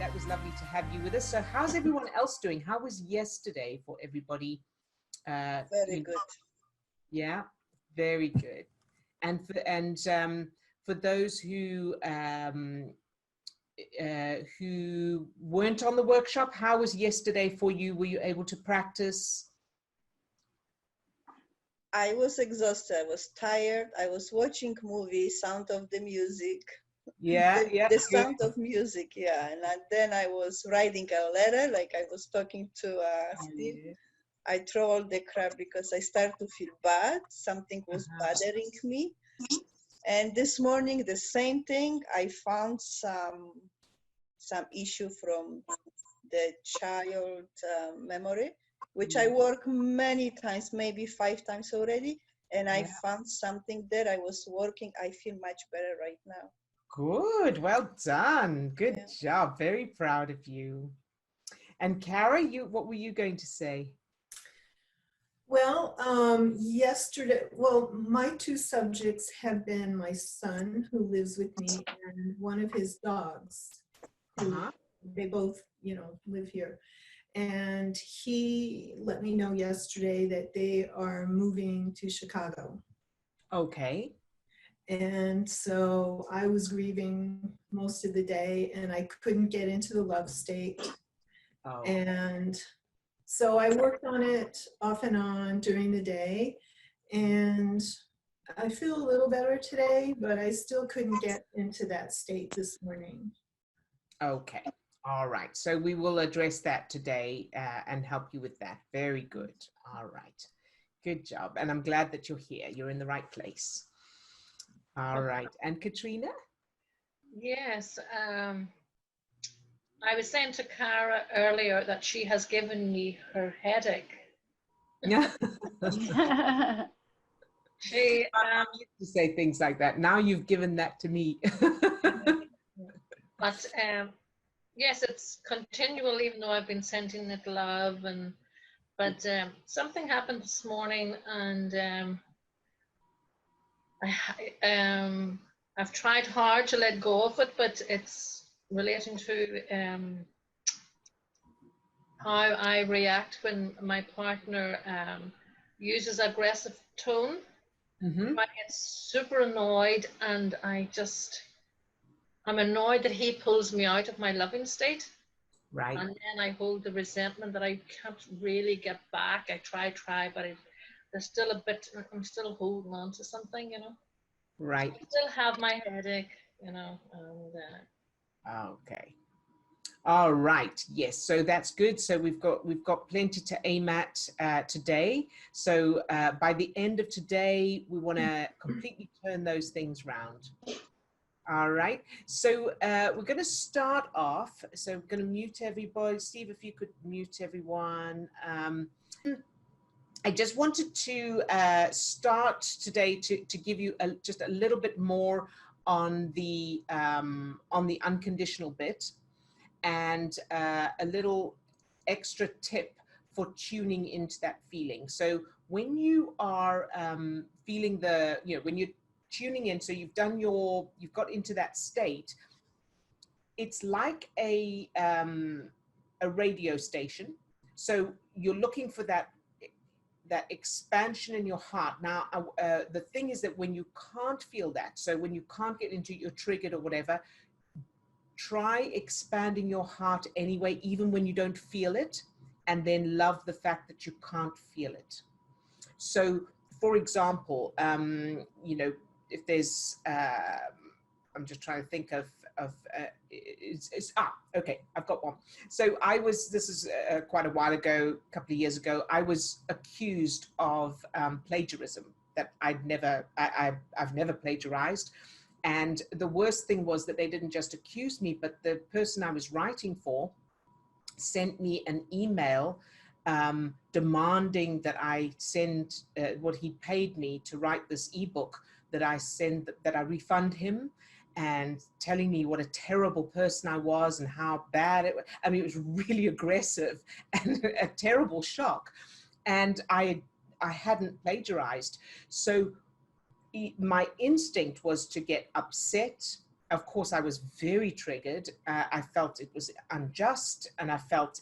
that was lovely to have you with us. So how's everyone else doing? How was yesterday for everybody? Very good. Yeah, very good. And for those who weren't on the workshop, how was yesterday for you? Were you able to practice? I was exhausted. I was tired. I was watching movies, sound of the music. Yeah, yeah. The sound of music, yeah. And then I was writing a letter, like I was talking to Steve. Yeah. I throw all the crap because I start to feel bad. Something was bothering me. And this morning, the same thing. I found some issue from the child memory, which I work many times, maybe 5 times already. And I found something there. I was working. I feel much better right now. Good. Well done. Good job. Very proud of you. And Kara, what were you going to say? Well, yesterday, my two subjects have been my son who lives with me and one of his dogs. They both, live here. And he let me know yesterday that they are moving to Chicago. Okay. And so I was grieving most of the day and I couldn't get into the love state. Oh. And so I worked on it off and on during the day, and I feel a little better today, but I still couldn't get into that state this morning. Okay. All right. So we will address that today and help you with that. Very good. All right. Good job. And I'm glad that you're here. You're in the right place. All right. And Katrina? Yes. I was saying to Kara earlier that she has given me her headache. Yeah. She used to say things like that. Now you've given that to me. But yes, it's continual, even though I've been sending it love. But something happened this morning, and I've tried hard to let go of it, but it's relating to how I react when my partner uses aggressive tone. I get super annoyed, and I'm annoyed that he pulls me out of my loving state. Right. And then I hold the resentment that I can't really get back. I try, but there's still a bit, I'm still holding on to something, Right. I still have my headache, and okay. All right. Yes. So that's good. So we've got plenty to aim at today. So by the end of today, we want to completely turn those things round. All right. So we're going to start off. So we're going to mute everybody. Steve, if you could mute everyone. I just wanted to start today to give you just a little bit more on the unconditional bit, and a little extra tip for tuning into that feeling. So when you are feeling when you're tuning in, so you've got into that state, it's like a radio station. So you're looking for that expansion in your heart. Now, the thing is that when you can't feel that, so when you can't get into, you're triggered or whatever, try expanding your heart anyway, even when you don't feel it, and then love the fact that you can't feel it. So, for example, if there's, I'm just trying to think of okay, I've got one. So this is quite a while ago, a couple of years ago, I was accused of plagiarism, that I've never plagiarized. And the worst thing was that they didn't just accuse me, but the person I was writing for sent me an email demanding that I send what he paid me to write this ebook, that I refund him, and telling me what a terrible person I was and how bad it was. I mean, it was really aggressive and a terrible shock. And I hadn't plagiarized. So my instinct was to get upset of course, I was very triggered. I felt it was unjust, and I felt,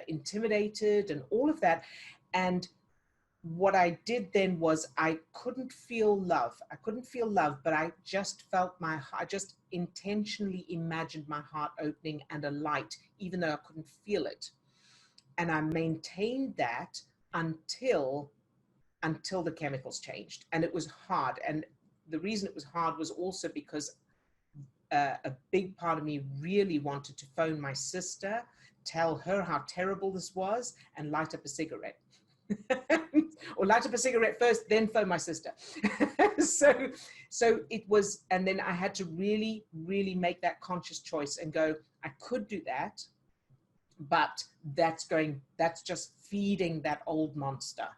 intimidated and all of that. And what I did then was I couldn't feel love. I couldn't feel love, but I just felt I just intentionally imagined my heart opening and a light, even though I couldn't feel it. And I maintained that until the chemicals changed. And it was hard. And the reason it was hard was also because a big part of me really wanted to phone my sister, tell her how terrible this was, and light up a cigarette. Or light up a cigarette first, then phone my sister. so it was, and then I had to really, really make that conscious choice and go, I could do that, but that's just feeding that old monster.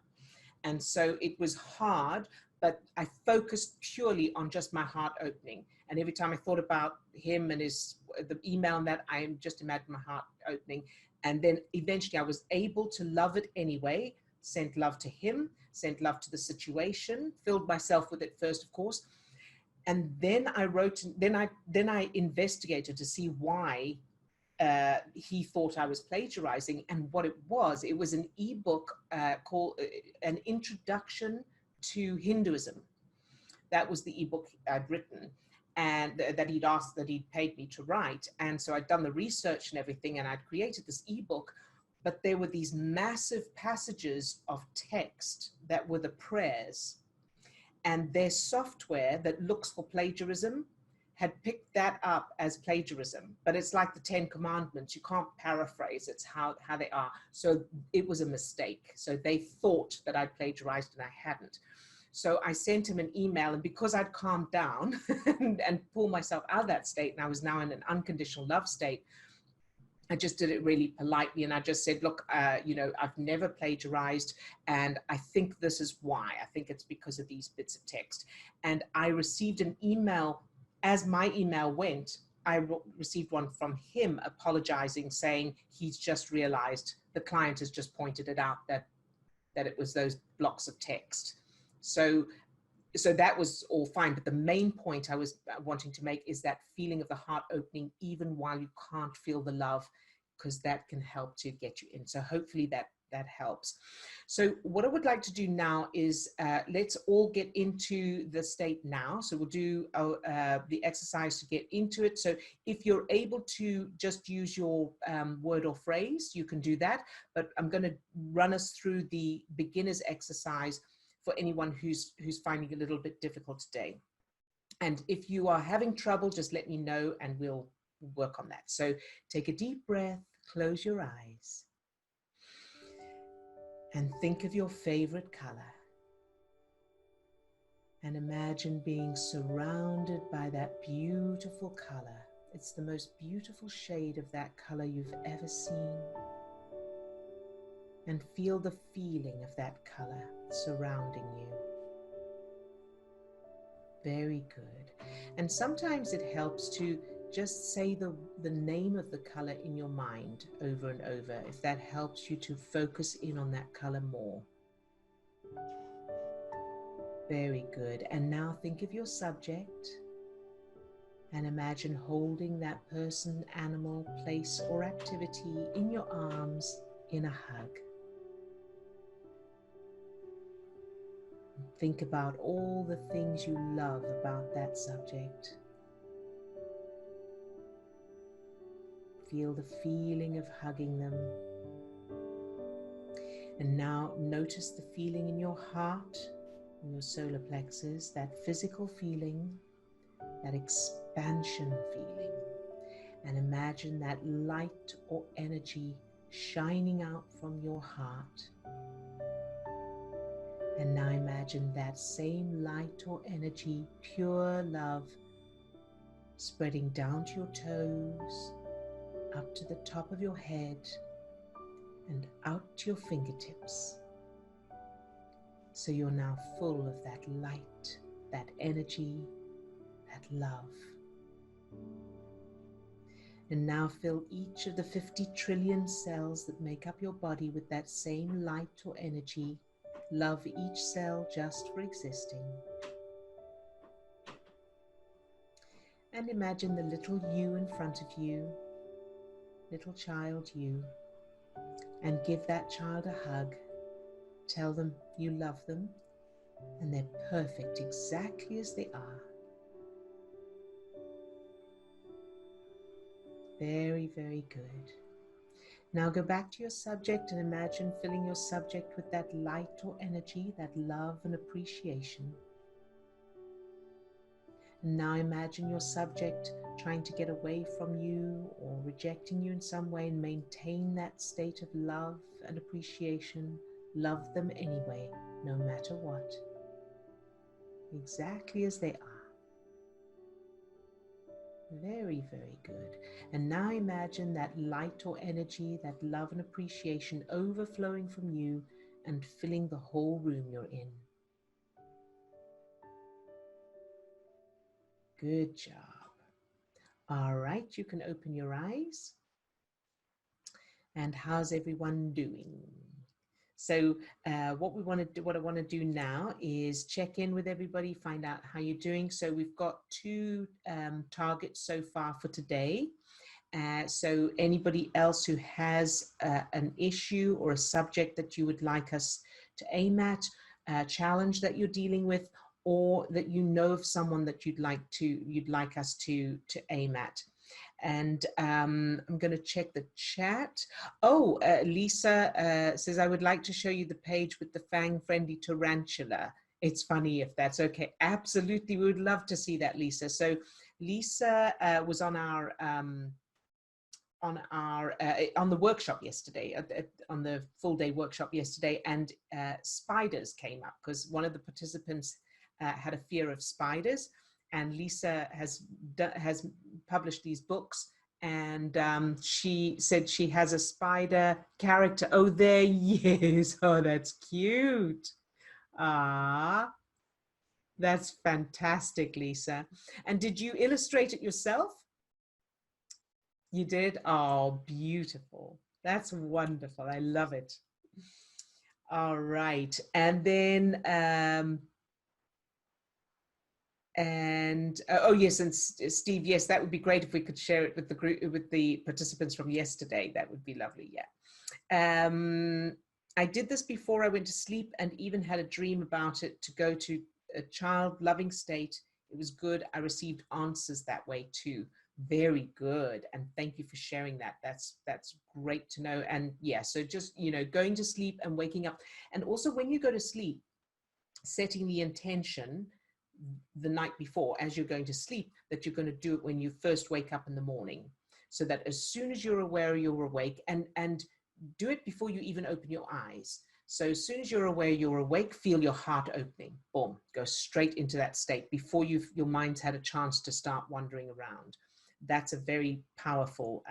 And so it was hard, but I focused purely on just my heart opening. And every time I thought about him and the email and that, I just imagined my heart opening. And then eventually I was able to love it anyway, sent love to him, sent love to the situation, filled myself with it first, of course. And then I wrote, then I investigated to see why he thought I was plagiarizing. And what it was an ebook called An Introduction to Hinduism. That was the ebook I'd written, and that he'd paid me to write. And so I'd done the research and everything, and I'd created this ebook, but there were these massive passages of text that were the prayers, and their software that looks for plagiarism had picked that up as plagiarism. But it's like the 10 Commandments. You can't paraphrase. It's how they are. So it was a mistake. So they thought that I'd plagiarized and I hadn't. So I sent him an email, and because I'd calmed down and pulled myself out of that state, and I was now in an unconditional love state, I just did it really politely. And I just said, look, I've never plagiarized, and I think this is why. I think it's because of these bits of text. And I received an email. As my email went, I received one from him apologizing, saying he's just realized, the client has just pointed it out, that it was those blocks of text. So that was all fine. But the main point I was wanting to make is that feeling of the heart opening, even while you can't feel the love, because that can help to get you in. So hopefully that helps. So what I would like to do now is let's all get into the state now. So we'll do the exercise to get into it. So if you're able to just use your word or phrase, you can do that. But I'm going to run us through the beginner's exercise for anyone who's finding it a little bit difficult today. And if you are having trouble, just let me know and we'll work on that. So take a deep breath, close your eyes, and think of your favorite color. And imagine being surrounded by that beautiful color. It's the most beautiful shade of that color you've ever seen. And feel the feeling of that color surrounding you. Very good. And sometimes it helps to just say the name of the color in your mind over and over, if that helps you to focus in on that color more. Very good. And now think of your subject and imagine holding that person, animal, place, or activity in your arms in a hug. Think about all the things you love about that subject. Feel the feeling of hugging them. And now notice the feeling in your heart, in your solar plexus, that physical feeling, that expansion feeling. And imagine that light or energy shining out from your heart. And now imagine that same light or energy, pure love, spreading down to your toes, up to the top of your head, and out to your fingertips. So you're now full of that light, that energy, that love. And now fill each of the 50 trillion cells that make up your body with that same light or energy. Love each cell just for existing. And imagine the little you in front of you, little child you, and give that child a hug. Tell them you love them and they're perfect exactly as they are. Very, very good. Now go back to your subject and imagine filling your subject with that light or energy, that love and appreciation. And now imagine your subject trying to get away from you or rejecting you in some way, and maintain that state of love and appreciation. Love them anyway, no matter what. Exactly as they are. Very, very good. And now imagine that light or energy, that love and appreciation overflowing from you and filling the whole room you're in. Good job. All right, you can open your eyes. And how's everyone doing? So what I want to do now is check in with everybody, find out how you're doing. So we've got 2 targets so far for today. So anybody else who has an issue or a subject that you would like us to aim at, a challenge that you're dealing with, or that you know of someone that you'd like us to aim at. And I'm going to check the chat. Oh, Lisa says, I would like to show you the page with the fang-friendly tarantula. It's funny if that's okay. Absolutely, we would love to see that, Lisa. So Lisa was on our on the workshop yesterday, on the full day workshop yesterday, and spiders came up because one of the participants had a fear of spiders, and Lisa has published these books, and she said she has a spider character. Oh, there he is. Oh, that's cute. Ah, that's fantastic, Lisa. And did you illustrate it yourself? You did? Oh, beautiful. That's wonderful. I love it. All right. And then, oh yes, and Steve, yes, that would be great if we could share it with the group, with the participants from yesterday. That would be lovely. Yeah. I did this before I went to sleep and even had a dream about it, to go to a child loving state. It was good. I received answers that way too. Very good. And thank you for sharing that. That's great to know. And yeah, so just, you know, going to sleep and waking up. And also when you go to sleep, setting the intention the night before as you're going to sleep, that you're going to do it when you first wake up in the morning, so that as soon as you're aware you're awake, and do it before you even open your eyes. So as soon as you're aware you're awake, feel your heart opening. Boom, go straight into that state before your mind's had a chance to start wandering around. That's a very powerful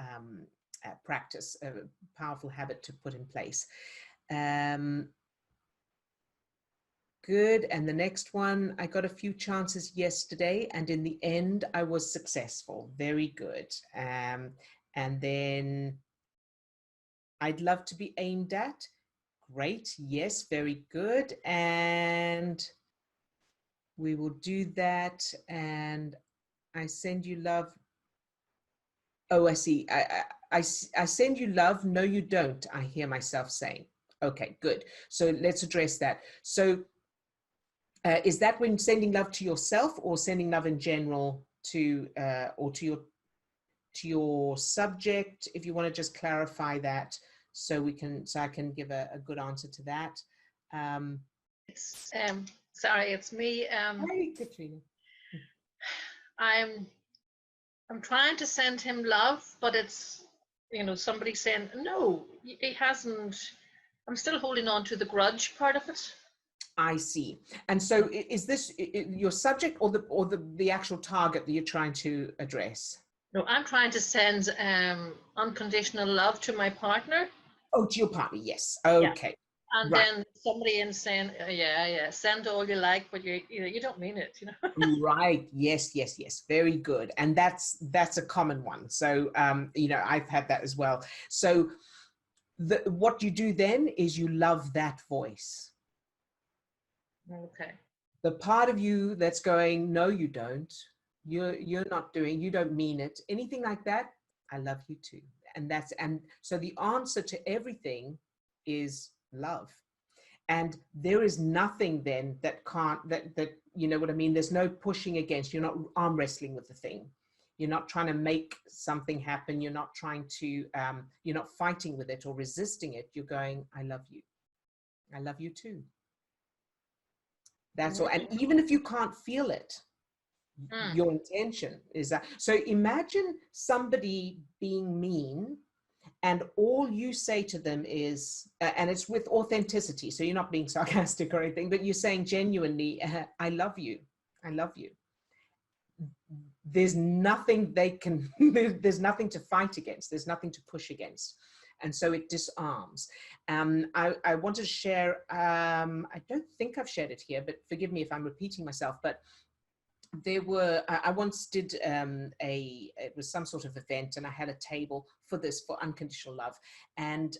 practice, a powerful habit to put in place. Good. And the next one, I got a few chances yesterday, and in the end, I was successful. Very good. And then I'd love to be aimed at. Great. Yes, very good. And we will do that. And I send you love. Oh, I see. I send you love. No, you don't. I hear myself saying. Okay, good. So let's address that. So is that when sending love to yourself, or sending love in general to, or to your subject? If you want to just clarify that, so I can give a good answer to that. It's sorry, it's me. Hi, Katrina. I'm trying to send him love, but it's, you know, somebody saying no, he hasn't. I'm still holding on to the grudge part of it. I see. And so is this your subject, or the actual target that you're trying to address? No, I'm trying to send unconditional love to my partner. Oh, to your partner, yes. Okay. Yeah. And right. Then somebody in saying, yeah, send all you like, but you don't mean it, you know. Right. Yes. Very good. And that's a common one. So you know, I've had that as well. So what you do then is you love that voice. Okay. The part of you that's going, no, you don't. you're not doing, you don't mean it, anything like that, I love you too. And so the answer to everything is love. And there is nothing then that can't, that you know what I mean, there's no pushing against, you're not arm wrestling with the thing. You're not trying to make something happen. You're not trying to, you're not fighting with it or resisting it. You're going, I love you. I love you too. That's all. And even if you can't feel it, your intention is that. So imagine somebody being mean and all you say to them is, and it's with authenticity. So you're not being sarcastic or anything, but you're saying genuinely, I love you. I love you. There's nothing they can, there's nothing to fight against. There's nothing to push against. And so it disarms. I want to share, I don't think I've shared it here, but forgive me if I'm repeating myself, but there were, I once did it was some sort of event and I had a table for this, for unconditional love. And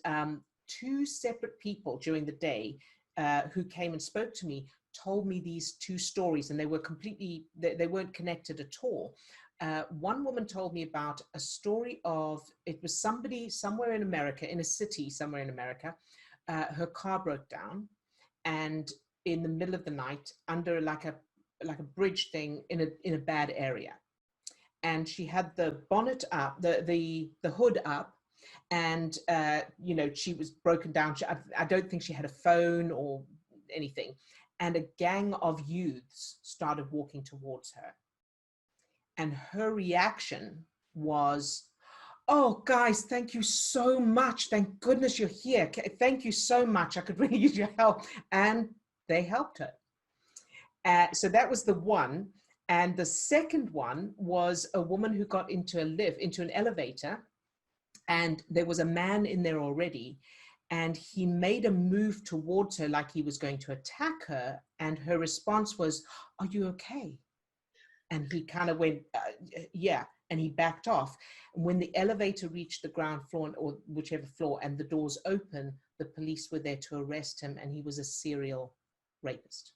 two separate people during the day who came and spoke to me told me these two stories, and they were completely, they weren't connected at all. One woman told me about a story of, it was somebody somewhere in America, in a city somewhere in America, her car broke down, and in the middle of the night, under like a bridge thing in a bad area. And she had the bonnet up, the hood up, and you know, she was broken down. I don't think she had a phone or anything. And a gang of youths started walking towards her. And her reaction was, oh, guys, thank you so much. Thank goodness you're here. Thank you so much. I could really use your help. And they helped her. So that was the one. And the second one was a woman who got into a lift, into an elevator, and there was a man in there already. And he made a move towards her like he was going to attack her. And her response was, are you okay? And he kind of went, yeah. And he backed off. When the elevator reached the ground floor, or whichever floor, and the doors open, the police were there to arrest him. And he was a serial rapist.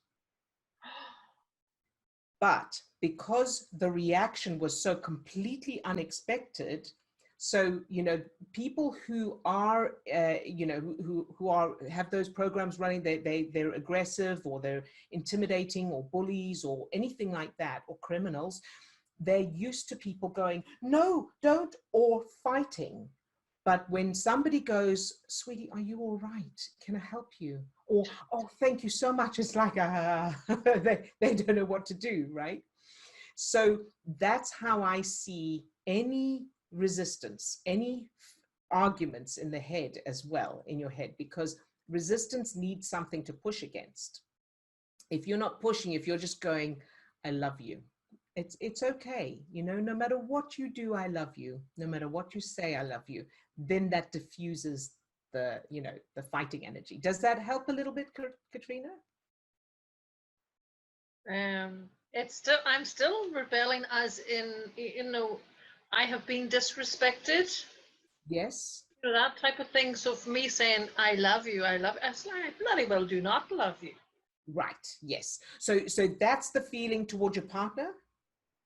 But because the reaction was so completely unexpected, so, you know, people who are, you know, who are, have those programs running, they're aggressive, or they're intimidating, or bullies, or anything like that, or criminals, they're used to people going, no, don't, or fighting. But when somebody goes, sweetie, are you all right? Can I help you? Or, oh, thank you so much. It's like, they don't know what to do, right? So that's how I see any resistance, any arguments in the head as well, in your head, because resistance needs something to push against. If you're not pushing, if you're just going, I love you, it's okay. You know, no matter what you do, I love you. No matter what you say, I love you. Then that diffuses the, you know, the fighting energy. Does that help a little bit, Katrina? It's still, I'm still rebelling, as in, you know, I have been disrespected. Yes. You know, that type of thing. So for me saying, I love you, I bloody well do not love you. Right, yes. So that's the feeling towards your partner?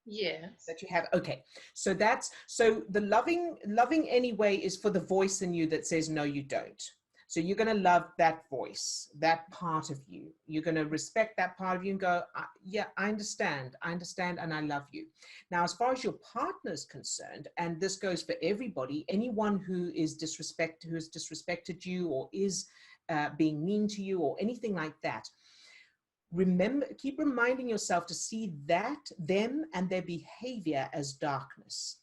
Yes. That you have. Okay. So that's, so the loving anyway is for the voice in you that says, no, you don't. So you're going to love that voice, that part of you. You're going to respect that part of you and go, yeah, I understand, and I love you. Now, as far as your partner is concerned, and this goes for everybody, anyone who has disrespected you, or is being mean to you, or anything like that, remember, keep reminding yourself to see that, them and their behavior as darkness.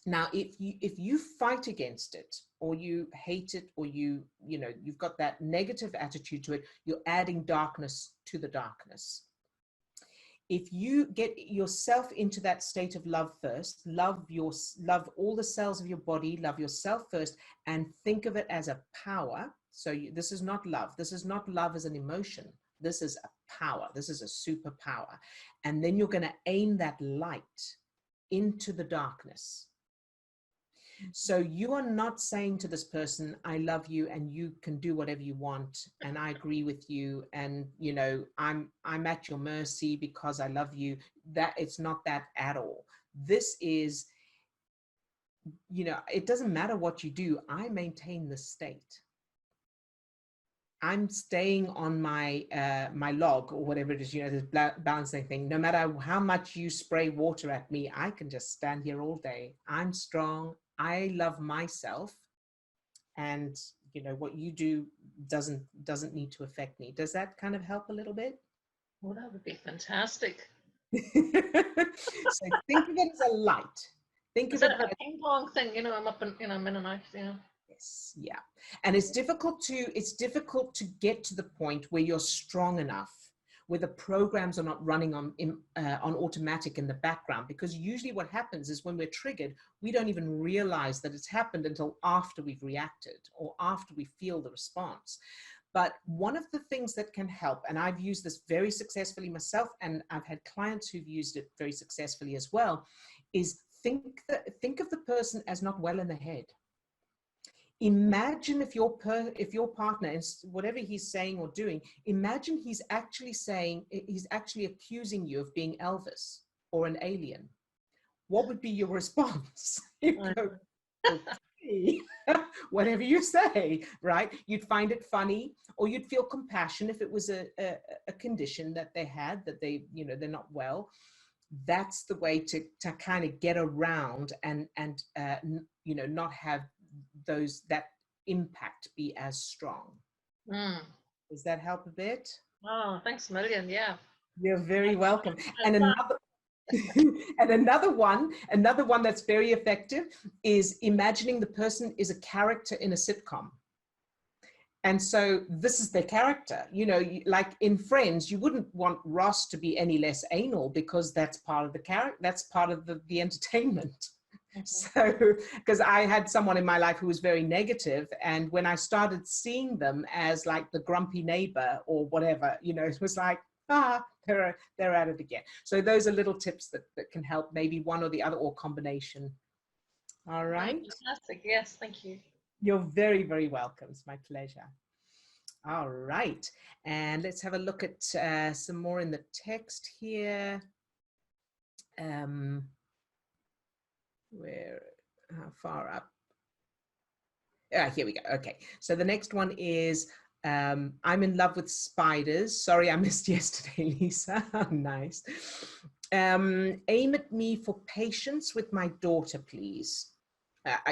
Now, if you fight against it, or you hate it, or you know, you've got that negative attitude to it, you're adding darkness to the darkness. If you get yourself into that state of love first, love all the cells of your body, love yourself first, and think of it as a power. So this is not love. This is not love as an emotion. This is a power. This is a superpower. And then you're going to aim that light into the darkness. So you are not saying to this person, I love you and you can do whatever you want and I agree with you and you know I'm at your mercy because I love you. That it's not that at all. This is, you know, it doesn't matter what you do, I maintain the state. I'm staying on my my log or whatever it is, you know, this balancing thing. No matter how much you spray water at me, I can just stand here all day. I'm strong. I love myself, and you know what you do doesn't need to affect me. Does that kind of help a little bit? Well, that would be fantastic. So think of it as a light. Think of Instead it of a ping pong thing, you know, I'm up and you know, I'm in and out, you know. Yes, yeah. And it's difficult to get to the point where you're strong enough, where the programs are not running on automatic in the background, because usually what happens is when we're triggered, we don't even realize that it's happened until after we've reacted or after we feel the response. But one of the things that can help, and I've used this very successfully myself, and I've had clients who've used it very successfully as well, is think of the person as not well in the head. Imagine if your partner is whatever he's saying or doing, imagine he's actually accusing you of being Elvis or an alien. What would be your response? You go, okay, whatever you say, right? You'd find it funny, or you'd feel compassion if it was a condition that they had, that they, you know, they're not well. That's the way to kind of get around and you know, not have that impact be as strong. Does that help a bit? Oh, thanks a million. Yeah. You're very welcome. And another another one that's very effective is imagining the person is a character in a sitcom. And so this is their character, you know, like in Friends, you wouldn't want Ross to be any less anal because that's part of the character, that's part of the entertainment. So, because I had someone in my life who was very negative, and when I started seeing them as like the grumpy neighbor or whatever, you know, it was like, they're at it again. So those are little tips that can help, maybe one or the other or combination. All right. Fantastic. Yes, thank you. You're very, very welcome. It's my pleasure. All right. And let's have a look at some more in the text here. How far up? Here we go. Okay. So the next one is, I'm in love with spiders. Sorry, I missed yesterday, Lisa. Nice. Aim at me for patience with my daughter, please.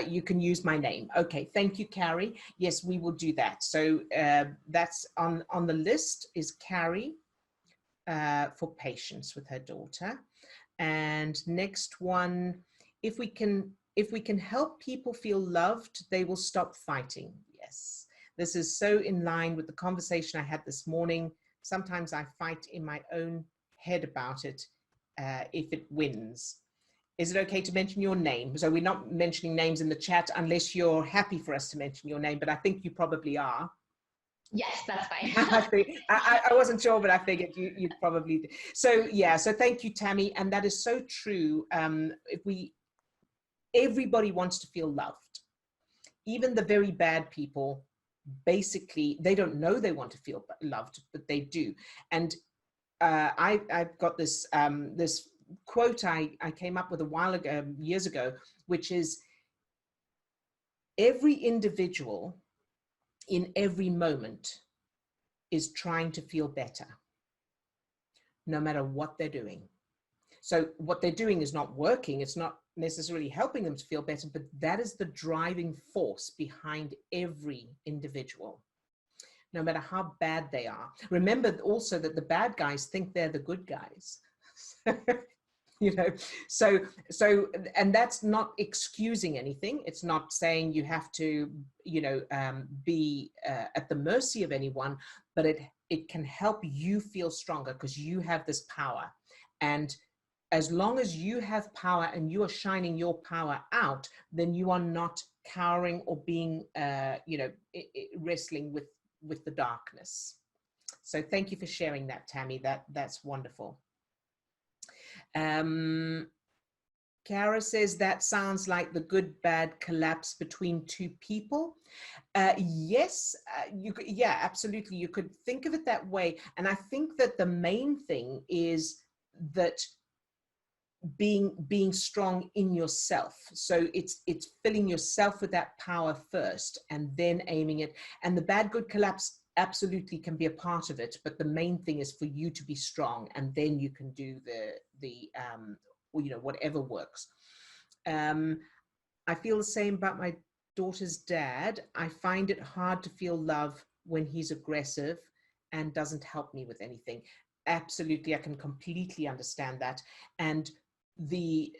You can use my name. Okay, thank you, Carrie. Yes, we will do that. So that's on the list is Carrie for patience with her daughter. And next one, if we can help people feel loved, they will stop fighting. Yes, this is so in line with the conversation I had this morning. Sometimes I fight in my own head about it if it wins. Is it okay to mention your name? So we're not mentioning names in the chat unless you're happy for us to mention your name, but I think you probably are. Yes, that's fine. I wasn't sure, but I figured you'd probably. So yeah, so thank you, Tammy. And that is so true. Everybody wants to feel loved. Even the very bad people, basically, they don't know they want to feel loved, but they do. And I've got this, this quote I came up with a while ago, years ago, which is, every individual in every moment is trying to feel better, no matter what they're doing. So what they're doing is not working. It's not necessarily helping them to feel better, but that is the driving force behind every individual, no matter how bad they are. Remember also that the bad guys think they're the good guys. You know, so and that's not excusing anything. It's not saying you have to, you know, be at the mercy of anyone, but it can help you feel stronger because you have this power. And as long as you have power and you are shining your power out, then you are not cowering or being, you know, wrestling with the darkness. So thank you for sharing that, Tammy. That's wonderful. Kara says that sounds like the good bad collapse between two people. Yes, yeah, absolutely. You could think of it that way. And I think that the main thing is that being strong in yourself. So it's filling yourself with that power first and then aiming it. And the bad good collapse absolutely can be a part of it, but the main thing is for you to be strong, and then you can do the whatever works. I feel the same about my daughter's dad. I find it hard to feel love when he's aggressive and doesn't help me with anything. Absolutely, I can completely understand that. And the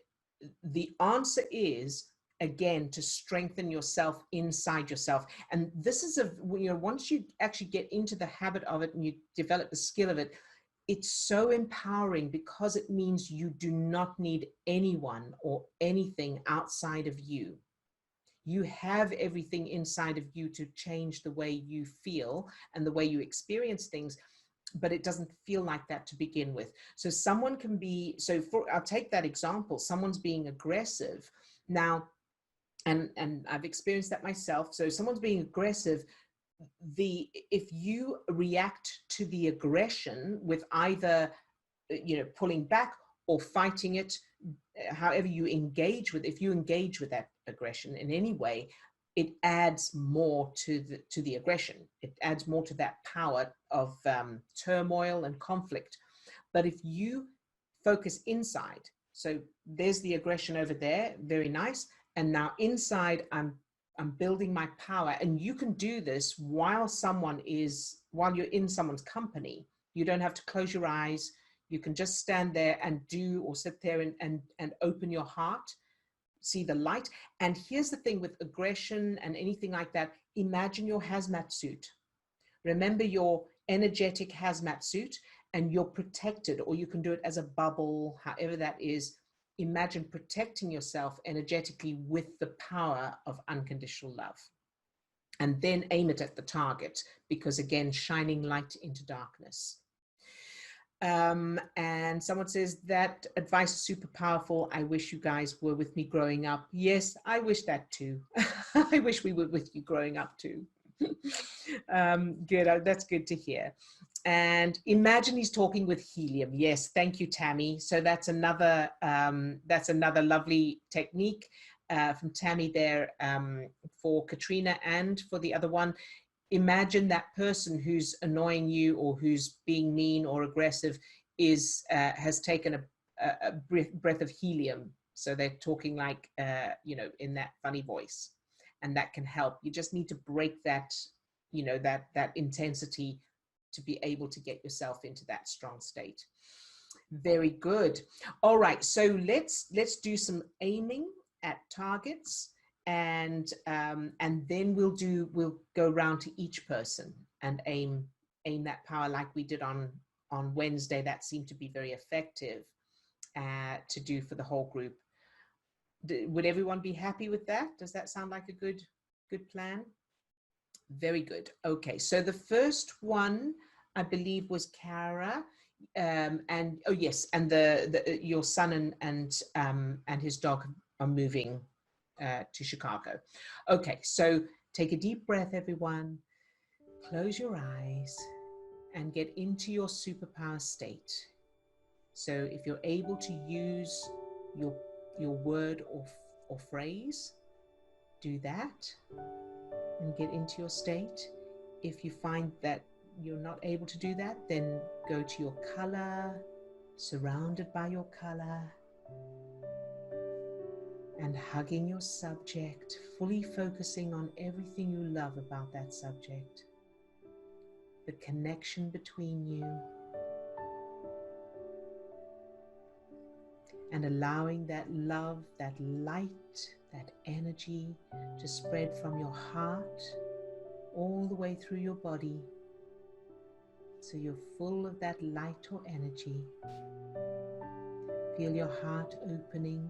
answer is, again, to strengthen yourself inside yourself. And this is once you actually get into the habit of it and you develop the skill of it, it's so empowering, because it means you do not need anyone or anything outside of you. You have everything inside of you to change the way you feel and the way you experience things, but it doesn't feel like that to begin with. So someone can be, I'll take that example. Someone's being aggressive now, and I've experienced that myself. So someone's being aggressive. If you react to the aggression with either, pulling back or fighting it, however you engage with, if you engage with that aggression in any way, it adds more to the aggression. It adds more to that power of turmoil and conflict. But if you focus inside, so there's the aggression over there, very nice, and now inside I'm building my power. And you can do this while you're in someone's company. You don't have to close your eyes. You can just stand there and sit there and open your heart, see the light. And here's the thing with aggression and anything like that: imagine your hazmat suit. Remember your energetic hazmat suit, and you're protected, or you can do it as a bubble, however that is. Imagine protecting yourself energetically with the power of unconditional love. And then aim it at the target, because again, shining light into darkness. And someone says that advice is super powerful. I wish you guys were with me growing up. Yes, I wish that too. I wish we were with you growing up too. Good. That's good to hear. And imagine he's talking with helium. Yes, thank you, Tammy. So that's another lovely technique from Tammy there, for Katrina and for the other one. Imagine that person who's annoying you or who's being mean or aggressive has taken a breath of helium. So they're talking like, in that funny voice, and that can help. You just need to break that, that intensity to be able to get yourself into that strong state. Very good. All right. So let's do some aiming at targets. And then we'll go around to each person and aim that power like we did on Wednesday. That seemed to be very effective to do for the whole group. Would everyone be happy with that? Does that sound like a good plan? Very good. Okay, so the first one, I believe, was Kara, and oh yes, and your son and his dog are moving to Chicago. Okay, so take a deep breath, everyone. Close your eyes and get into your superpower state. So if you're able to use your word or phrase, do that and get into your state. If you find that you're not able to do that, then go to your color, surrounded by your color, and hugging your subject, fully focusing on everything you love about that subject, the connection between you, and allowing that love, that light, that energy to spread from your heart all the way through your body, so you're full of that light or energy. Feel your heart opening.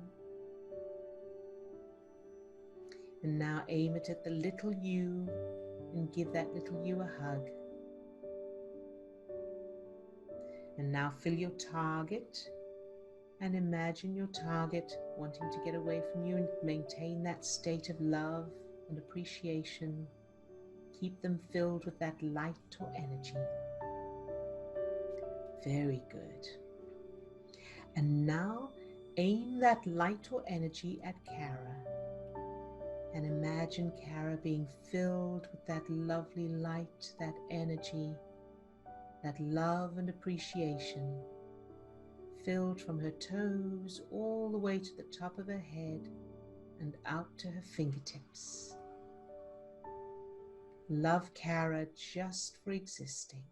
And now aim it at the little you and give that little you a hug. And now fill your target and imagine your target wanting to get away from you, and maintain that state of love and appreciation. Keep them filled with that light or energy. Very good. And now aim that light or energy at Kara. And imagine Kara being filled with that lovely light, that energy, that love and appreciation, filled from her toes all the way to the top of her head and out to her fingertips. Love Kara just for existing,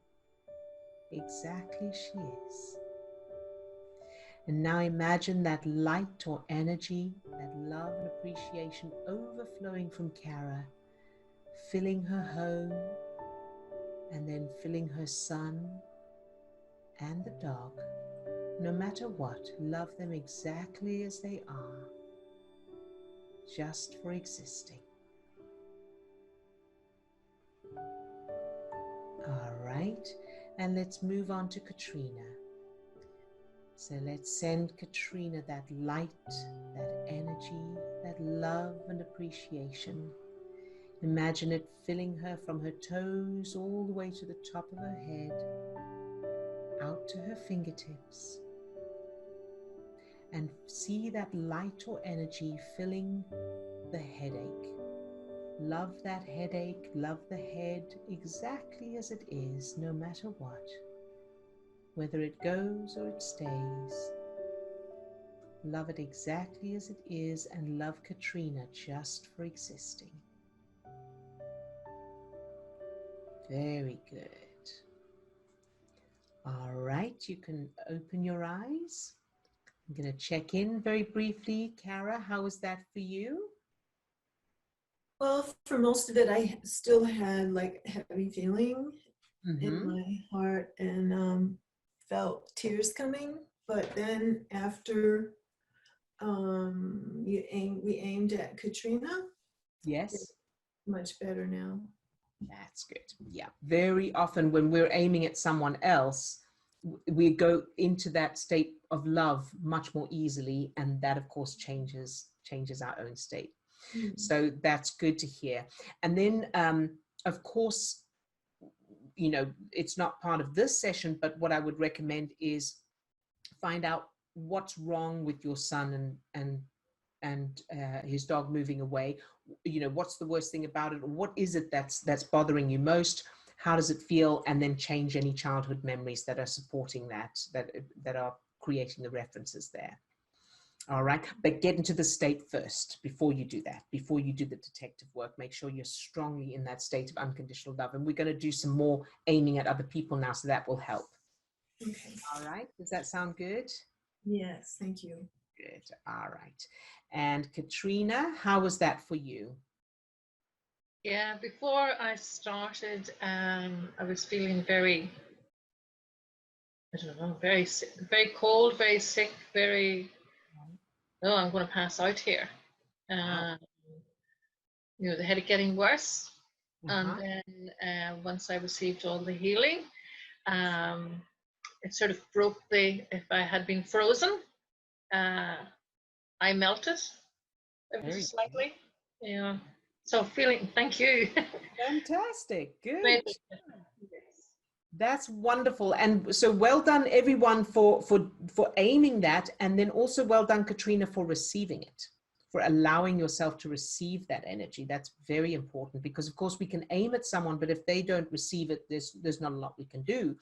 exactly as she is. And now imagine that light or energy, that love and appreciation overflowing from Kara, filling her home, and then filling her son and the dog. No matter what, love them exactly as they are, just for existing. All right, and let's move on to Katrina. So let's send Katrina that light, that energy, that love and appreciation. Imagine it filling her from her toes all the way to the top of her head, out to her fingertips. And see that light or energy filling the headache. Love that headache, love the head exactly as it is, no matter what. Whether it goes or it stays. Love it exactly as it is, and love Katrina just for existing. Very good. All right, you can open your eyes. I'm going to check in very briefly. Kara, how was that for you? Well, for most of it, I still had like heavy feeling in my heart and felt tears coming. But then after we aimed at Katrina, Yes. it's much better now. That's good. Yeah. Very often when we're aiming at someone else, we go into that state of love much more easily. And that, of course, changes our own state. So that's good to hear. And then, of course, you know, it's not part of this session, but what I would recommend is find out what's wrong with your son and his dog moving away. You know, what's the worst thing about it? Or what is it that's bothering you most? How does it feel? And then change any childhood memories that are supporting that are creating the references there. All right, but get into the state first before you do that, before you do the detective work. Make sure you're strongly in that state of unconditional love. And we're going to do some more aiming at other people now, so that will help. Okay. All right, does that sound good? Yes, thank you. Good. All right. And Katrina, how was that for you? Yeah, before I started, I was feeling very, I don't know, very sick, very cold, very sick, very, oh, I'm going to pass out here. You know, the headache getting worse. And then once I received all the healing, it sort of broke if I had been frozen, I melted ever so slightly. Yeah. So feeling, thank you. Fantastic. Good. That's wonderful. And so well done everyone for aiming that, and then also well done Katrina for receiving it, for allowing yourself to receive that energy. That's very important, because of course we can aim at someone, but if they don't receive it, there's not a lot we can do.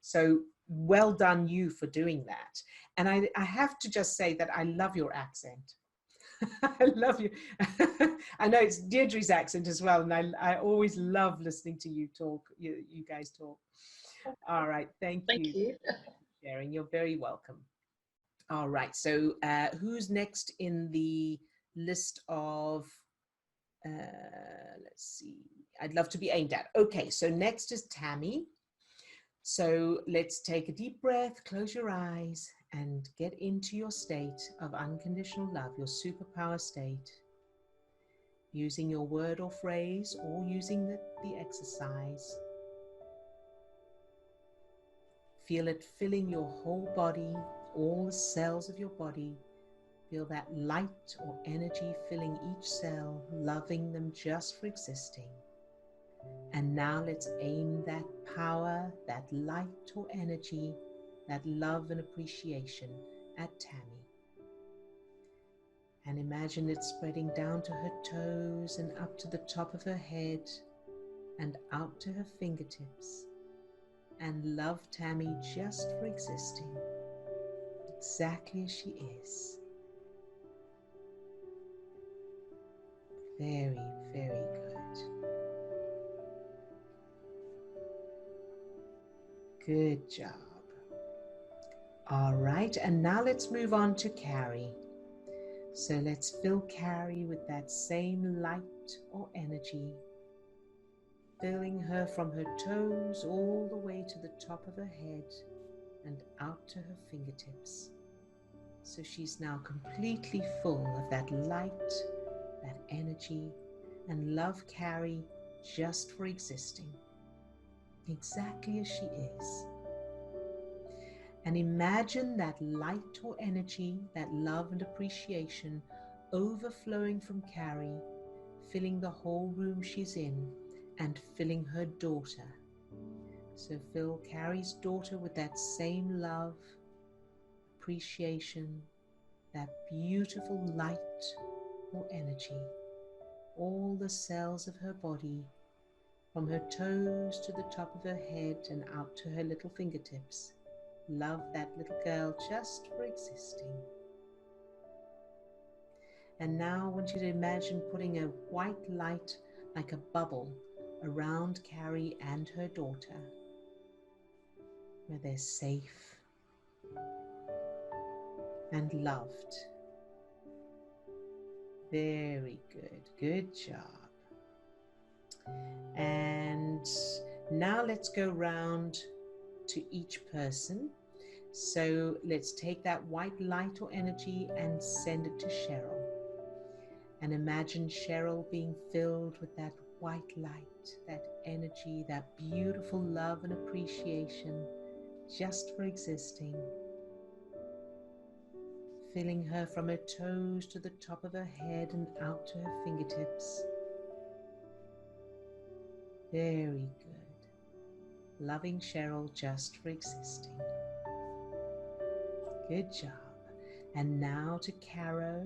So well done you for doing that. And I have to just say that I love your accent. I love you. I know it's Deirdre's accent as well, and I always love listening to you talk, you guys talk. All right, thank you for sharing. You're very welcome. All right, so who's next in the list of, let's see, I'd love to be aimed at. Okay, so next is Tammy. So let's take a deep breath, close your eyes, and get into your state of unconditional love, your superpower state, using your word or phrase or using the exercise. Feel it filling your whole body, all the cells of your body, Feel that light or energy filling each cell, loving them just for existing. And now let's aim that power, that light or energy, that love and appreciation at Tammy. And imagine it spreading down to her toes and up to the top of her head and out to her fingertips. And love Tammy just for existing, exactly as she is. Very, very good. Good job. All right, and now let's move on to Carrie. So let's fill Carrie with that same light or energy, filling her from her toes all the way to the top of her head and out to her fingertips. So she's now completely full of that light, that energy, and love Carrie just for existing, exactly as she is. And imagine that light or energy, that love and appreciation overflowing from Carrie, filling the whole room she's in and filling her daughter. So fill Carrie's daughter with that same love, appreciation, that beautiful light or energy, all the cells of her body, from her toes to the top of her head and out to her little fingertips. Love that little girl just for existing. And now I want you to imagine putting a white light like a bubble around Carrie and her daughter, where they're safe and loved. Very good. Good job. And now let's go round to each person. So let's take that white light or energy and send it to Cheryl. And imagine Cheryl being filled with that white light, that energy, that beautiful love and appreciation just for existing. Filling her from her toes to the top of her head and out to her fingertips. Very good. Loving Cheryl just for existing. Good job. And now to Caro.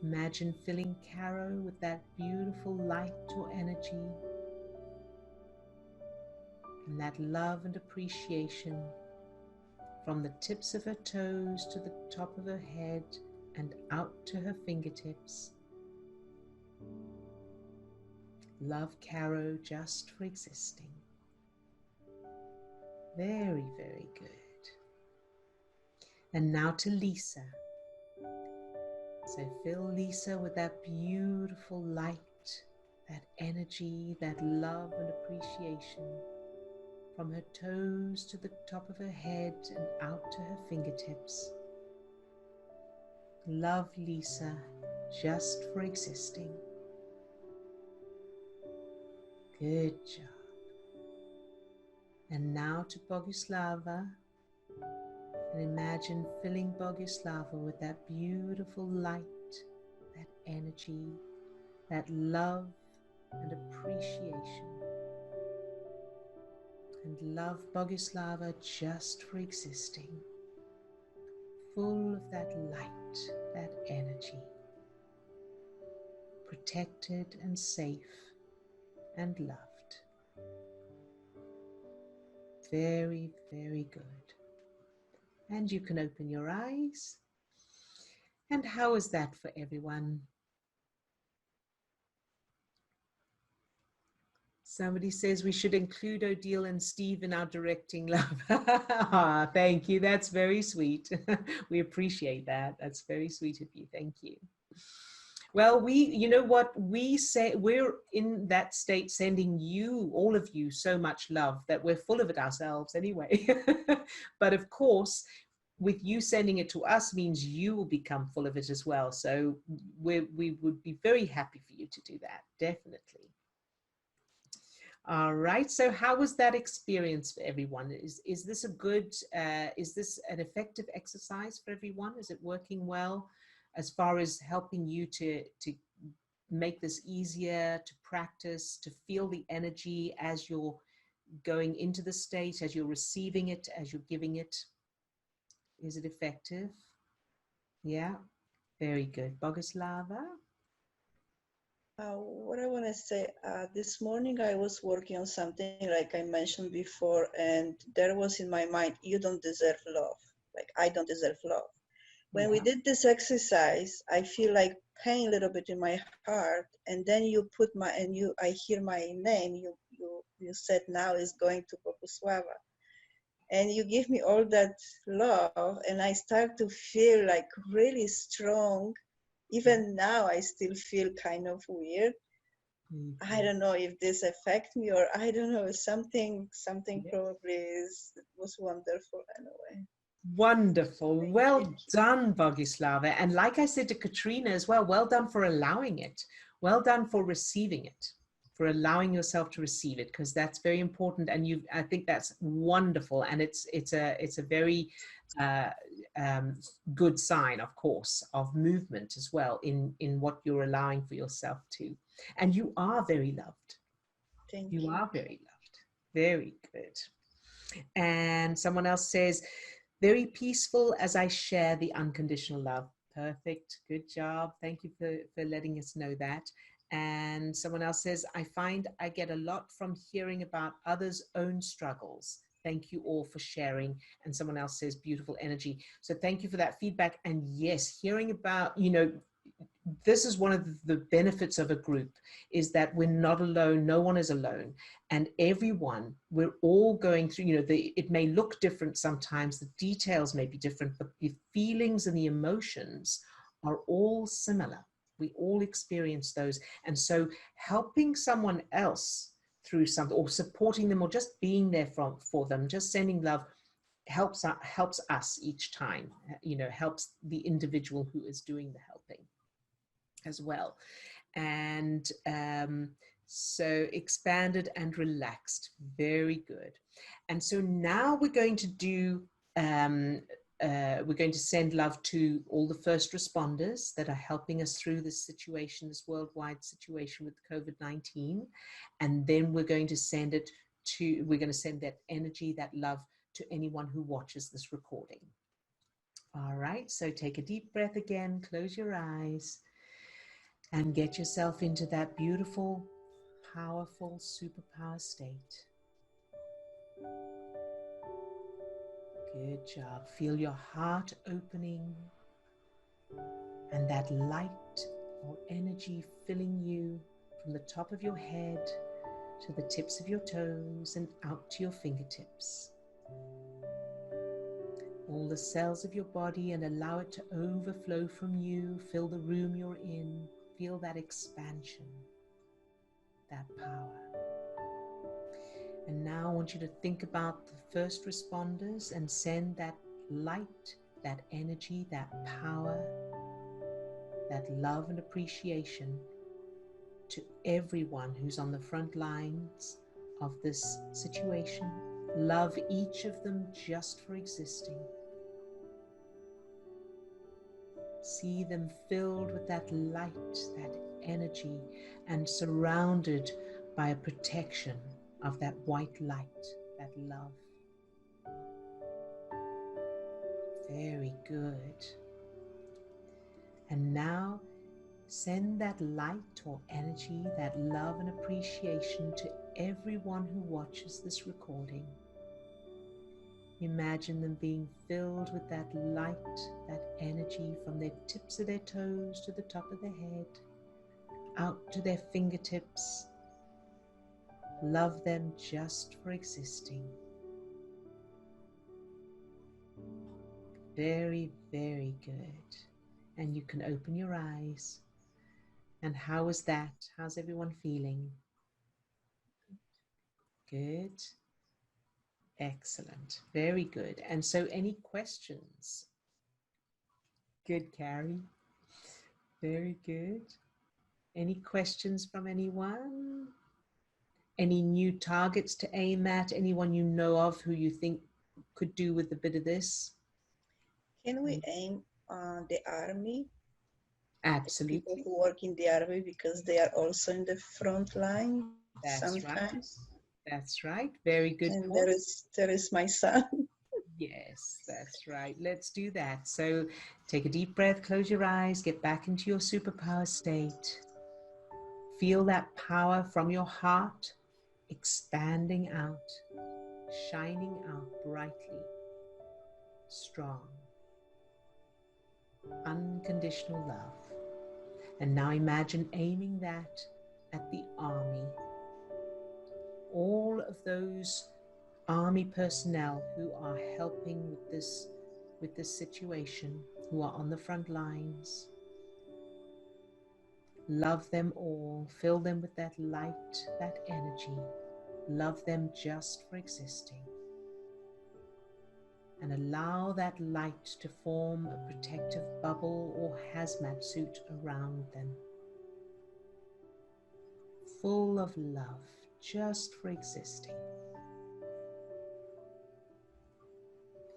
Imagine filling Caro with that beautiful light or energy and that love and appreciation from the tips of her toes to the top of her head and out to her fingertips. Love Caro just for existing. Very, very good. And now to Lisa. So fill Lisa with that beautiful light, that energy, that love and appreciation from her toes to the top of her head and out to her fingertips. Love Lisa just for existing. Good job. And now to Boguslava. And imagine filling Boguslava with that beautiful light, that energy, that love and appreciation. And love Boguslava just for existing. Full of that light, that energy. Protected and safe and loved. Very, very good. And you can open your eyes. And how is that for everyone? Somebody says we should include Odile and Steve in our directing love. Thank you. That's very sweet. We appreciate that. That's very sweet of you. Thank you. Well, you know what we say, we're in that state sending you, all of you, so much love that we're full of it ourselves anyway. But of course, with you sending it to us means you will become full of it as well. So we would be very happy for you to do that, definitely. All right, so how was that experience for everyone? Is this a good, is this an effective exercise for everyone? Is it working well? as far as helping you to make this easier, to practice, to feel the energy as you're going into the state, as you're receiving it, as you're giving it? Is it effective? Yeah, very good. Boguslava? What I want to say, this morning I was working on something like I mentioned before, and there was in my mind, you don't deserve love. Like, I don't deserve love. When we did this exercise, I feel like pain a little bit in my heart, and then you put my, and you, I hear my name, you said now is going to Bogusława. And you give me all that love, and I start to feel like really strong. Even now, I still feel kind of weird. I don't know if this affect me, or I don't know, something probably was wonderful anyway. Wonderful. Well done, Boguslava. And like I said to Katrina as well, well done for allowing it. Well done for receiving it, for allowing yourself to receive it, because that's very important. And I think that's wonderful. And it's a very good sign, of course, of movement as well in what you're allowing for yourself to. And you are very loved. Thank you. You are very loved. Very good. And someone else says, very peaceful as I share the unconditional love. Perfect. Good job. Thank you for letting us know that. And someone else says, I find I get a lot from hearing about others' own struggles. Thank you all for sharing. And someone else says, beautiful energy. So thank you for that feedback. And yes, hearing about, this is one of the benefits of a group, is that we're not alone. No one is alone. And everyone, we're all going through, it may look different sometimes, the details may be different, but the feelings and the emotions are all similar. We all experience those. And so helping someone else through something, or supporting them, or just being there for them, just sending love, helps us each time, helps the individual who is doing the helping as well. And so expanded and relaxed, very good. And so now we're going to do, we're going to send love to all the first responders that are helping us through this situation, this worldwide situation with COVID-19. And then we're going to send it to, we're going to send that energy, that love, to anyone who watches this recording. All right, so take a deep breath again, close your eyes, and get yourself into that beautiful, powerful superpower state. Good job. Feel your heart opening and that light or energy filling you from the top of your head to the tips of your toes and out to your fingertips. All the cells of your body, and allow it to overflow from you. Fill the room you're in. Feel that expansion, that power. And now I want you to think about the first responders and send that light, that energy, that power, that love and appreciation to everyone who's on the front lines of this situation. Love each of them just for existing. See them filled with that light, that energy, and surrounded by a protection of that white light, that love. Very good. And now send that light or energy, that love and appreciation to everyone who watches this recording. Imagine them being filled with that light, that energy from their tips of their toes to the top of their head, out to their fingertips. Love them just for existing. Very, very good. And you can open your eyes. And how is that? How's everyone feeling? Good. Excellent. Very good. And so any questions? Good, Carrie. Very good. Any questions from anyone? Any new targets to aim at? Anyone you know of who you think could do with a bit of this? Can we aim on the army? people Absolutely. who work in the army, because they are also in the front line That's right. sometimes. That's right. Very good And point. there is my son. Yes, that's right. Let's do that. So take a deep breath, close your eyes, get back into your superpower state. Feel that power from your heart expanding out, shining out brightly, strong, unconditional love. And now imagine aiming that at the army. All of those army personnel who are helping with this situation, who are on the front lines. Love them all, fill them with that light, that energy. Love them just for existing. And allow that light to form a protective bubble or hazmat suit around them. Full of love, just for existing.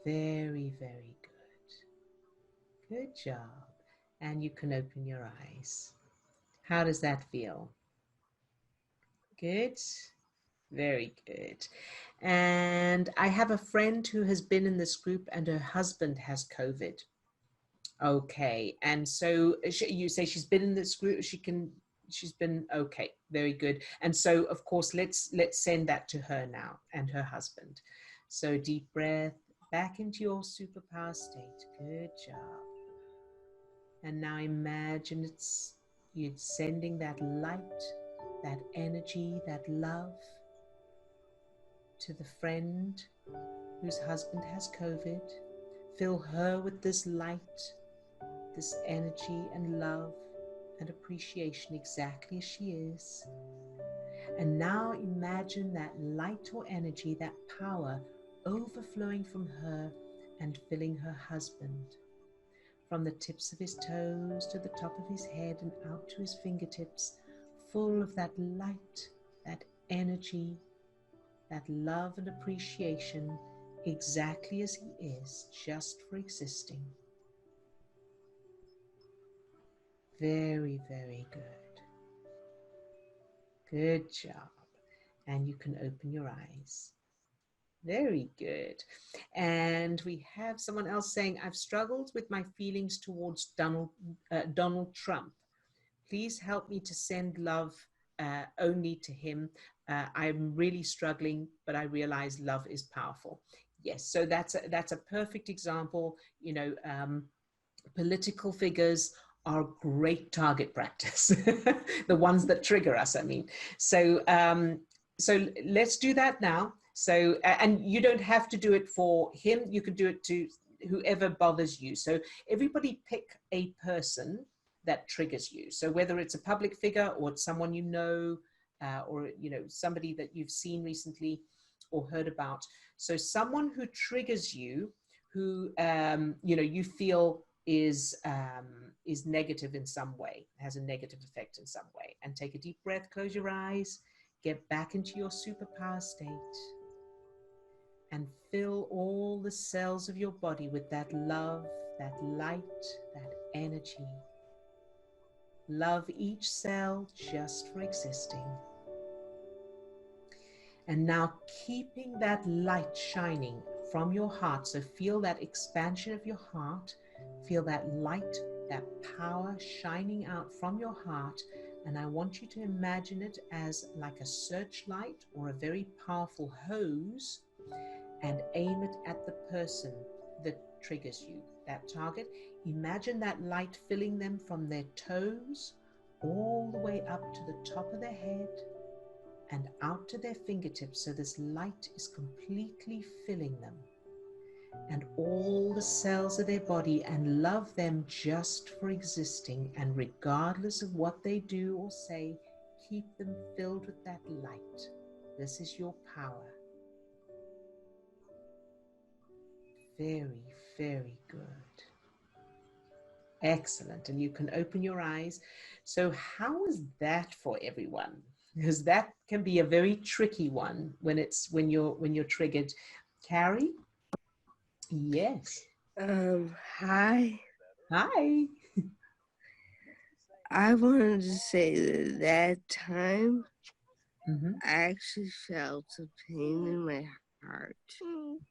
Very, very good. Good job. And you can open your eyes. How does that feel? Good. Very good. And I have a friend who has been in this group and her husband has COVID. Okay. And so you say she's been in this group, she's been okay. Very good. And so of course, let's send that to her now and her husband. So deep breath back into your superpower state. Good job. And now imagine you're sending that light, that energy, that love to the friend whose husband has COVID. Fill her with this light, this energy and love and appreciation exactly as she is. And now imagine that light or energy, that power overflowing from her and filling her husband. From the tips of his toes to the top of his head and out to his fingertips, full of that light, that energy, that love and appreciation, exactly as he is, just for existing. Very, very good. Good job. And you can open your eyes. Very good. And we have someone else saying, I've struggled with my feelings towards Donald Trump. Please help me to send love only to him. I'm really struggling, but I realize love is powerful. Yes, so that's a perfect example. You know, political figures are great target practice. The ones that trigger us, I mean. So let's do that now. So, and you don't have to do it for him. You can do it to whoever bothers you. So everybody pick a person that triggers you. So whether it's a public figure or it's someone you know, or you know, somebody that you've seen recently or heard about. So someone who triggers you, who you know, you feel is negative in some way, has a negative effect in some way. And take a deep breath, close your eyes, get back into your superpower state, and fill all the cells of your body with that love, that light, that energy. Love each cell just for existing. And now keeping that light shining from your heart. So feel that expansion of your heart. Feel that light, that power shining out from your heart. And I want you to imagine it as like a searchlight or a very powerful hose, and aim it at the person that triggers you, that target. Imagine that light filling them from their toes all the way up to the top of their head and out to their fingertips. So this light is completely filling them and all the cells of their body, and love them just for existing. And regardless of what they do or say, keep them filled with that light. This is your power. Very, very good. Excellent. And you can open your eyes. So how was that for everyone? Because that can be a very tricky one when you're triggered. Carrie? Yes. Hi. Hi. I wanted to say that that time Mm-hmm. I actually felt a pain in my heart.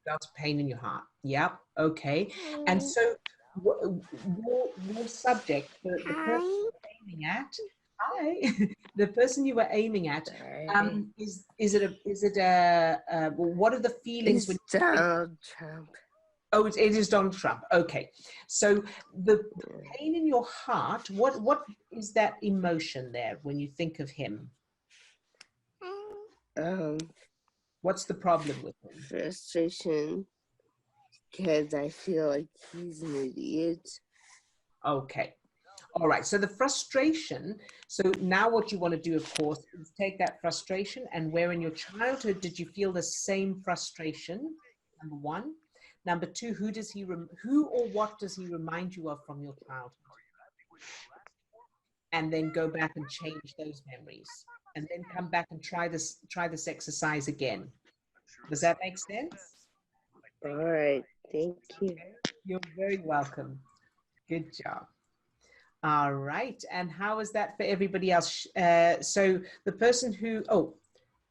Felt pain in your heart. Yep. Okay. And so your subject, the person you're aiming at, hi, the person you were aiming at, Sorry. is it a what are the feelings when It's Donald Trump. oh, it is Donald Trump. Okay. So the pain in your heart, what is that emotion there when you think of him? What's the problem with him? Frustration, because I feel like he's an idiot. Okay. All right. So the frustration. So now what you want to do, of course, is take that frustration and where in your childhood did you feel the same frustration? Number one. Number two, who or what does he remind you of from your childhood? And then go back and change those memories. And then come back and try this exercise again. Does that make sense? All right, thank you. You're very welcome. Good job. All right. And how is that for everybody else? So the person who,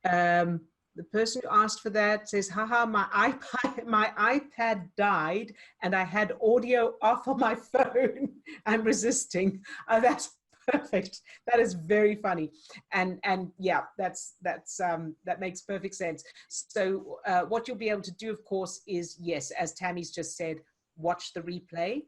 the person who asked for that says, haha, my iPad died and I had audio off on my phone. I'm resisting. Oh, that's perfect. That is very funny. And yeah, that makes perfect sense. So what you'll be able to do, of course, is, yes, as Tammy's just said, watch the replay.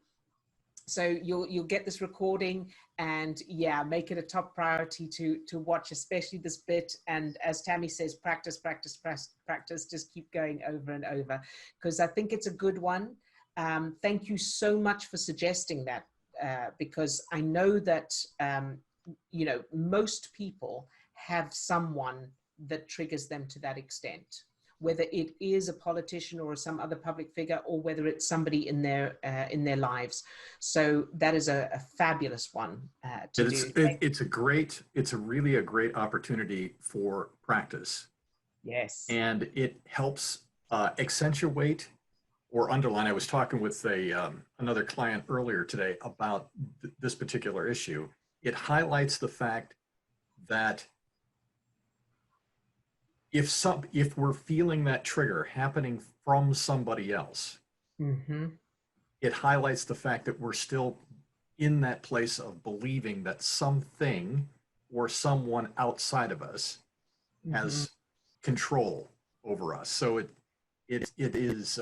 So you'll get this recording and yeah, make it a top priority to watch, especially this bit. And as Tammy says, practice, practice, practice, just keep going over and over, because I think it's a good one. Thank you so much for suggesting that, because I know that, you know, most people have someone that triggers them to that extent, whether it is a politician or some other public figure, or whether it's somebody in their lives. So that is a fabulous one to do. It's really a great opportunity for practice. Yes. And it helps accentuate or underline. I was talking with another client earlier today about this particular issue. It highlights the fact that if we're feeling that trigger happening from somebody else, mm-hmm. It highlights the fact that we're still in that place of believing that something or someone outside of us Mm-hmm. has control over us. So it is.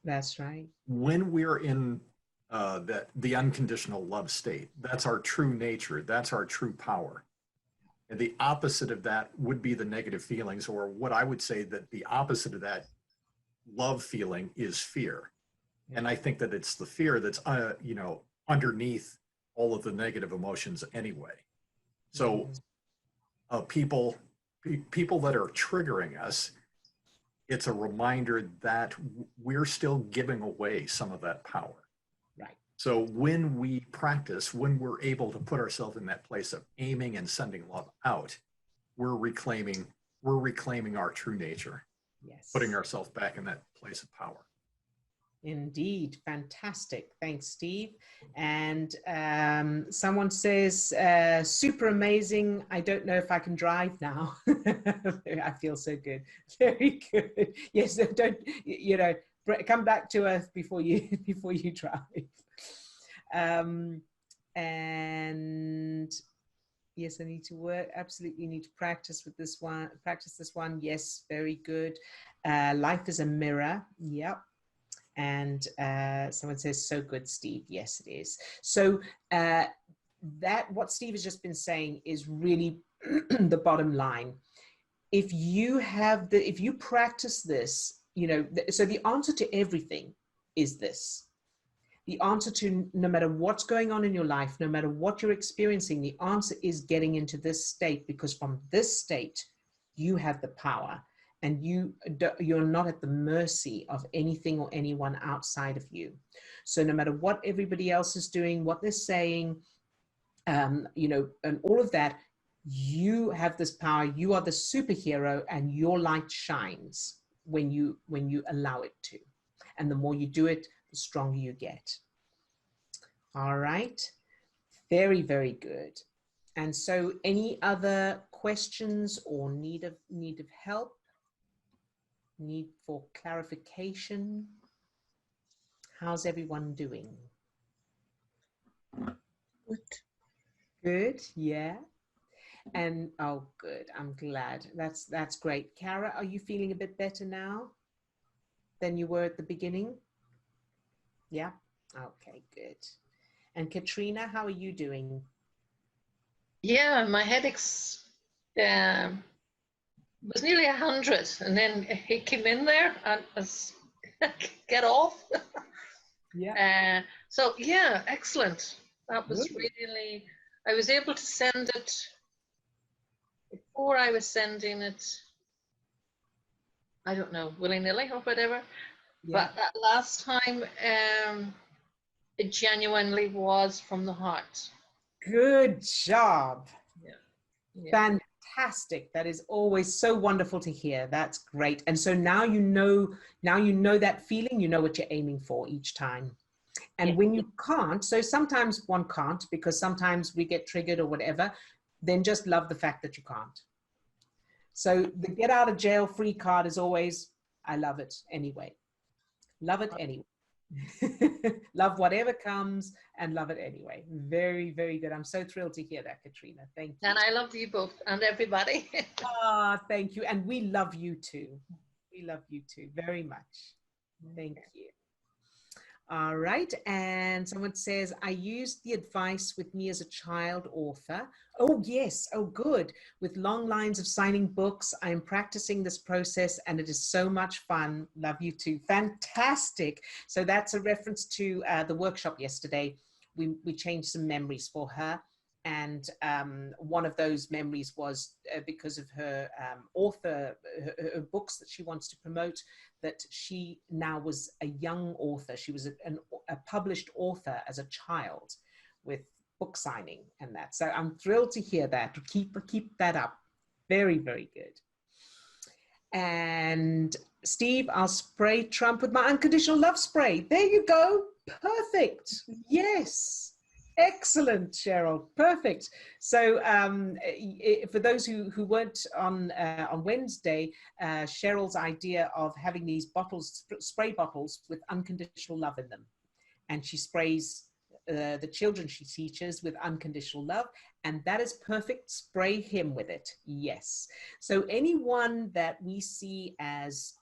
That's right. When we're in the unconditional love state, that's our true nature. That's our true power. And the opposite of that would be the negative feelings, or what I would say that the opposite of that love feeling is fear. And I think that it's the fear that's, you know, underneath all of the negative emotions anyway. So people that are triggering us, it's a reminder that we're still giving away some of that power. Right. So when we practice, when we're able to put ourselves in that place of aiming and sending love out, we're reclaiming our true nature. Yes. Putting ourselves back in that place of power. Indeed. Fantastic. Thanks, Steve. And someone says, super amazing. I don't know if I can drive now. I feel so good. Very good. Yes, don't, you know, come back to earth before you drive. And yes, I need to work. Absolutely need to practice with this one. Practice this one. Yes, very good. Life is a mirror. Yep. And someone says, so good, Steve. Yes, it is. So what Steve has just been saying is really the bottom line. If you practice this, you know, so the answer to everything is this. The answer to no matter what's going on in your life, no matter what you're experiencing, the answer is getting into this state, because from this state, you have the power. And you're not at the mercy of anything or anyone outside of you. So no matter what everybody else is doing, what they're saying, you know, and all of that, you have this power. You are the superhero, and your light shines when you allow it to. And the more you do it, the stronger you get. All right. Very, very good. And so any other questions or need of help? Need for clarification? How's everyone doing? Good. Good, yeah. And oh, good. I'm glad. That's great. Kara, are you feeling a bit better now than you were at the beginning? Yeah. Okay, good. And Katrina, how are you doing? Yeah, my headaches was nearly 100, and then he came in there and was get off. Yeah. So yeah, excellent. That was Good. really. I was able to send it before I was sending it. I don't know, willy-nilly or whatever. Yeah. But that last time, it genuinely was from the heart. Good job. Yeah. Fantastic. That is always so wonderful to hear. That's great. And so now you know that feeling, you know what you're aiming for each time. And Yeah. when you can't, so sometimes one can't because sometimes we get triggered or whatever, then just love the fact that you can't. So the get out of jail free card is always, I love it anyway. Love it anyway. Love whatever comes and love it anyway. Very, very good. I'm so thrilled to hear that, Katrina. Thank you. And I love you both and everybody. Thank you. And we love you too. We love you too very much. Thank you. All right. And someone says, I used the advice with me as a child author. Oh, yes. Oh, good. With long lines of signing books. I am practicing this process and it is so much fun. Love you too. Fantastic. So that's a reference to the workshop yesterday. We changed some memories for her. And one of those memories was because of her her books that she wants to promote, that she now was a young author. She was a published author as a child with book signing and that. So I'm thrilled to hear that. Keep that up. Very, very good. And Steve, I'll spray Trump with my unconditional love spray. There you go. Perfect. Yes. Excellent, Cheryl. Perfect. So for those who weren't on Wednesday, Cheryl's idea of having these bottles, spray bottles with unconditional love in them. And she sprays the children she teaches with unconditional love. And that is perfect. Spray him with it. Yes. So anyone that we see as,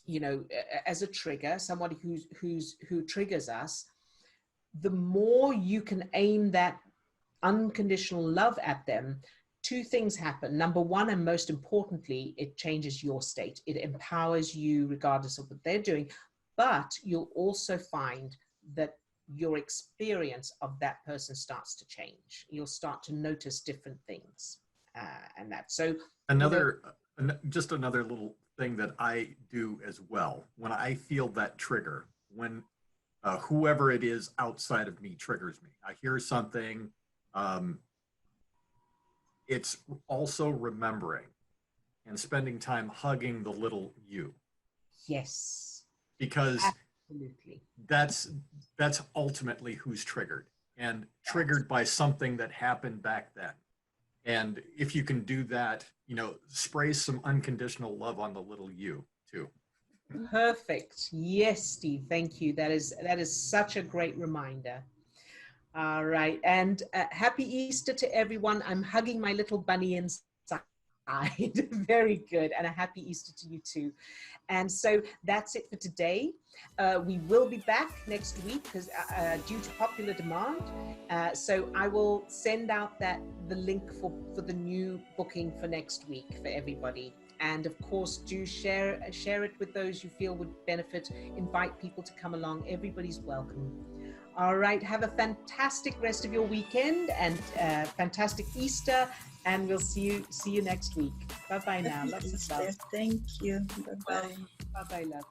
you know, as a trigger, somebody who triggers us, the more you can aim that unconditional love at them, two things happen. Number one, and most importantly, it changes your state. It empowers you regardless of what they're doing, but you'll also find that your experience of that person starts to change. You'll start to notice different things and that. So just another little thing that I do as well, when I feel that trigger, when whoever it is outside of me triggers me. I hear something. It's also remembering and spending time hugging the little you. Yes. Because absolutely, that's ultimately who's triggered and triggered by something that happened back then. And if you can do that, you know, spray some unconditional love on the little you too. Perfect. Yes, Steve. Thank you. That is such a great reminder. All right. And happy Easter to everyone. I'm hugging my little bunny inside. Very good. And a happy Easter to you too. And so that's it for today. We will be back next week because due to popular demand. So I will send out the link for the new booking for next week for everybody. And of course, do share it with those you feel would benefit. Invite people to come along. Everybody's welcome. All right. Have a fantastic rest of your weekend and fantastic Easter. And we'll see you next week. Bye bye now. Lots of love. Thank you. Bye bye. Bye bye, love.